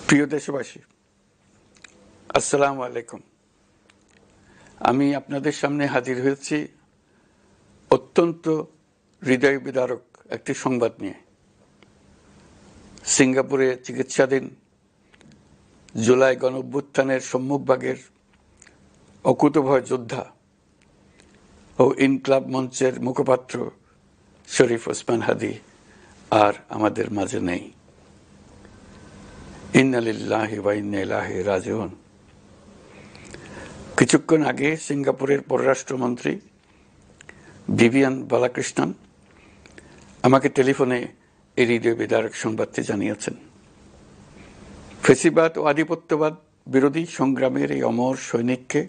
প্রিয় দেশবাসী, আসসালামু আলাইকুম। আমি আপনাদের সামনে হাজির হয়েছি অত্যন্ত হৃদয় বিদারক একটি সংবাদ নিয়ে। সিঙ্গাপুরে চিকিৎসাধীন জুলাই গণঅভ্যুত্থানের সম্মুখভাগের অকুতোভয় যোদ্ধা ও ইনকলাব মঞ্চের মুখপাত্র শরীফ ওসমান হাদী আর আমাদের মাঝে নেই। ইন্না লিল্লাহি ওয়া ইন্না ইলাইহি রাজিউন। কিছুক্ষণ আগে সিঙ্গাপুরের পররাষ্ট্রমন্ত্রী ভিভিয়ান বালাকৃষ্ণন আমাকে টেলিফোনে এই হৃদয় বিদারক সংবাদটি জানিয়েছেন। ফেসিবাদ ও আধিপত্যবাদ বিরোধী সংগ্রামের এই অমর সৈনিককে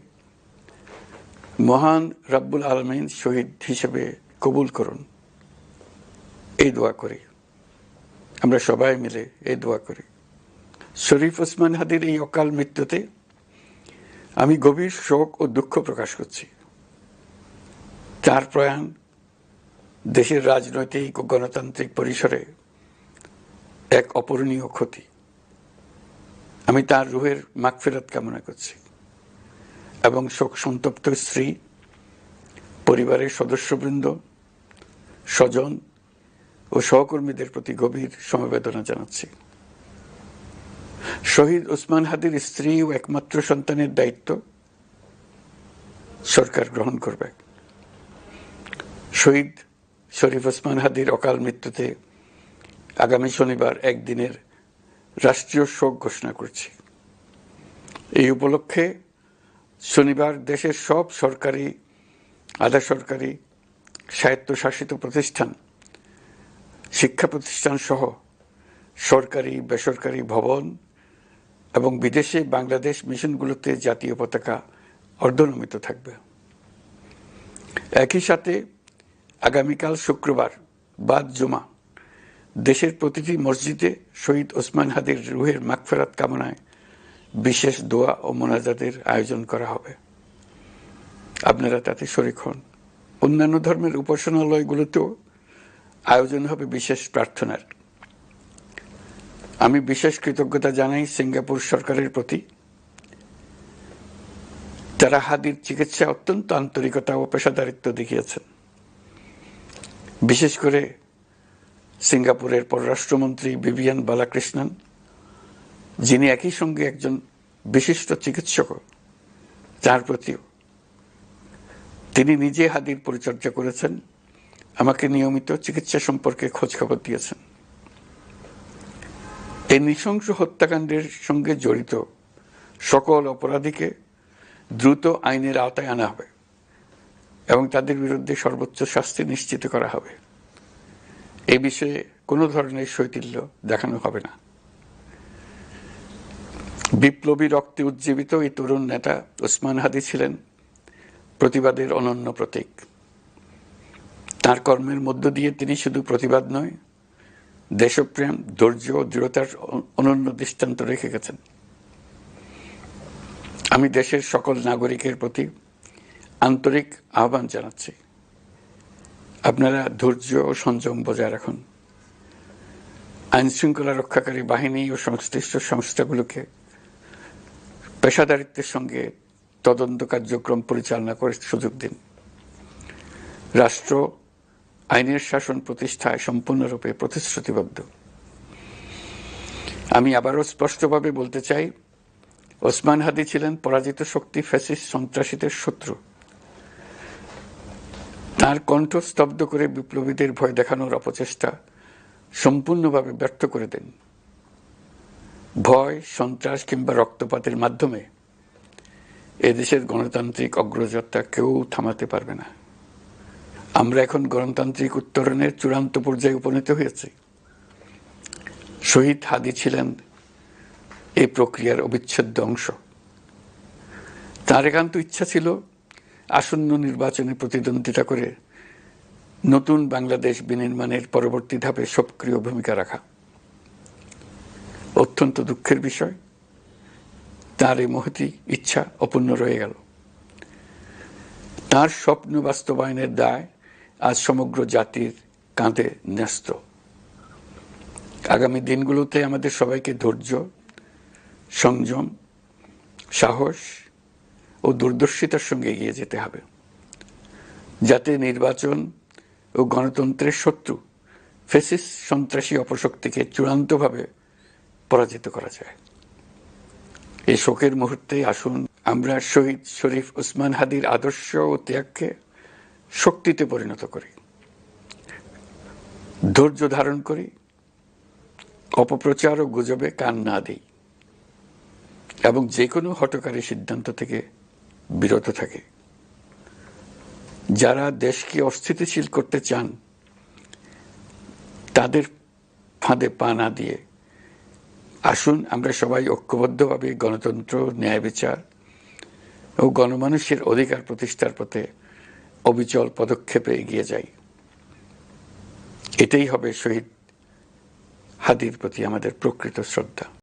মহান রাব্বুল আলামিন শহীদ হিসেবে কবুল করুন, এই দোয়া করি। আমরা সবাই মিলে এই দোয়া করি। শরীফ ওসমান হাদীর এই অকাল মৃত্যুতে আমি গভীর শোক ও দুঃখ প্রকাশ করছি। তার প্রয়াণ দেশের রাজনৈতিক ও গণতান্ত্রিক পরিসরে এক অপূরণীয় ক্ষতি। আমি তার রুহের মাগফিরাত কামনা করছি এবং শোক সন্তপ্ত স্ত্রী, পরিবারের সদস্যবৃন্দ, স্বজন ও সহকর্মীদের প্রতি গভীর সমবেদনা জানাচ্ছি। শহীদ ওসমান হাদীর স্ত্রী ও একমাত্র সন্তানের দায়িত্ব সরকার গ্রহণ করবে। শহীদ শরীফ ওসমান হাদীর অকাল মৃত্যুতে আগামী শনিবার একদিনের রাষ্ট্রীয় শোক ঘোষণা করছি। এই উপলক্ষে শনিবার দেশের সব সরকারি, আধা সরকারি, স্বায়ত্তশাসিত প্রতিষ্ঠান, শিক্ষা প্রতিষ্ঠান সহ সরকারি বেসরকারি ভবন এবং বিদেশে বাংলাদেশ মিশনগুলোতে জাতীয় পতাকা অর্ধনমিত থাকবে। একই সাথে আগামীকাল শুক্রবার বাদ জুমা দেশের প্রতিটি মসজিদে শহীদ ওসমান হাদীর রুহের মাগফিরাত কামনায় বিশেষ দোয়া ও মোনাজাতের আয়োজন করা হবে। আপনারা তাতে শরীক হন। অন্যান্য ধর্মের উপাসনালয়গুলোতেও আয়োজন হবে বিশেষ প্রার্থনার। আমি বিশেষ কৃতজ্ঞতা জানাই সিঙ্গাপুর সরকারের প্রতি। তারা হাদীর চিকিৎসায় অত্যন্ত আন্তরিকতা ও পেশাদারিত্ব দেখিয়েছেন। বিশেষ করে সিঙ্গাপুরের পররাষ্ট্রমন্ত্রী ভিভিয়ান বালাকৃষ্ণন, যিনি একই সঙ্গে একজন বিশিষ্ট চিকিৎসক, তার প্রতিও তিনি নিজে হাদীর পরিচর্যা করেছেন, আমাকে নিয়মিত চিকিৎসা সম্পর্কে খোঁজ খবর দিয়েছেন। এই নৃশংস হত্যাকাণ্ডের সঙ্গে জড়িত সকল অপরাধীকে দ্রুত আইনের আওতায় আনা হবে এবং তাদের বিরুদ্ধে সর্বোচ্চ শাস্তি নিশ্চিত করা হবে। এই বিষয়ে কোনো ধরনের শৈথিল্য দেখানো হবে না। বিপ্লবী রক্তে উজ্জীবিত এই তরুণ নেতা ওসমান হাদী ছিলেন প্রতিবাদের অনন্য প্রতীক। তার কর্মের মধ্য দিয়ে তিনি শুধু প্রতিবাদ নয়, দেশপ্রেম, ধৈর্য ও দৃঢ়তার অনন্য দৃষ্টান্ত রেখে গেছেন। আমি দেশের সকল নাগরিকের প্রতি আন্তরিক আহ্বান জানাচ্ছি, আপনারা ধৈর্য ও সংযম বজায় রাখুন। আইনশৃঙ্খলা রক্ষাকারী বাহিনী ও সংশ্লিষ্ট সংস্থাগুলোকে পেশাদারিত্বের সঙ্গে তদন্ত কার্যক্রম পরিচালনা করে সুযোগ দিন। রাষ্ট্র আইনের শাসন প্রতিষ্ঠায় সম্পূর্ণরূপে প্রতিশ্রুতিবদ্ধ। আমি আবারও স্পষ্টভাবে বলতে চাই, ওসমান হাদী ছিলেন পরাজিত শক্তি ফ্যাসিস্ট সন্ত্রাসীদের শত্রু। তার কণ্ঠ স্তব্ধ করে বিপ্লবীদের ভয় দেখানোর অপচেষ্টা সম্পূর্ণভাবে ব্যর্থ করে দেন। ভয়, সন্ত্রাস কিংবা রক্তপাতের মাধ্যমে এদেশের গণতান্ত্রিক অগ্রযাত্রা কেউ থামাতে পারবে না। আমরা এখন গণতান্ত্রিক উত্তরণের চূড়ান্ত পর্যায়ে উপনীত হয়েছি। শহীদ হাদী ছিলেন এই প্রক্রিয়ার অবিচ্ছেদ্য অংশ। তার একান্ত ইচ্ছা ছিল আসন্ন নির্বাচনে প্রতিদ্বন্দ্বিতা করে নতুন বাংলাদেশ বিনির্মাণের পরবর্তী ধাপে সক্রিয় ভূমিকা রাখা। অত্যন্ত দুঃখের বিষয়, তার এই মহতী ইচ্ছা অপূর্ণ রয়ে গেল। তার স্বপ্ন বাস্তবায়নের দায় আজ সমগ্র জাতির কাঁধে ন্যস্ত। আগামী দিনগুলোতে আমাদের সবাইকে ধৈর্য সংযম, সাহস ও দূরদর্শিতার সঙ্গে এগিয়ে যেতে হবে, যাতে নির্বাচন ও গণতন্ত্রের শত্রু ফ্যাসিস্ট সন্ত্রাসী অপশক্তিকে চূড়ান্তভাবে পরাজিত করা যায়। এই শোকের মুহূর্তে আসুন আমরা শহীদ শরীফ ওসমান হাদির আদর্শ ও ত্যাগকে শক্তিতে পরিণত করি, ধৈর্য ধারণ করি, অপপ্রচার ও গুজবে কান না দিই এবং যে কোনো হঠকারী সিদ্ধান্ত থেকে বিরত থাকে। যারা দেশকে অস্থিতিশীল করতে চান তাদের ফাঁদে পা না দিয়ে আসুন আমরা সবাই ঐক্যবদ্ধভাবে গণতন্ত্র, ন্যায় বিচার ও গণমানুষের অধিকার প্রতিষ্ঠার পথে অবিচল পদক্ষেপে এগিয়ে যাই। এটাই হবে শহীদ হাদির প্রতি আমাদের প্রকৃত শ্রদ্ধা।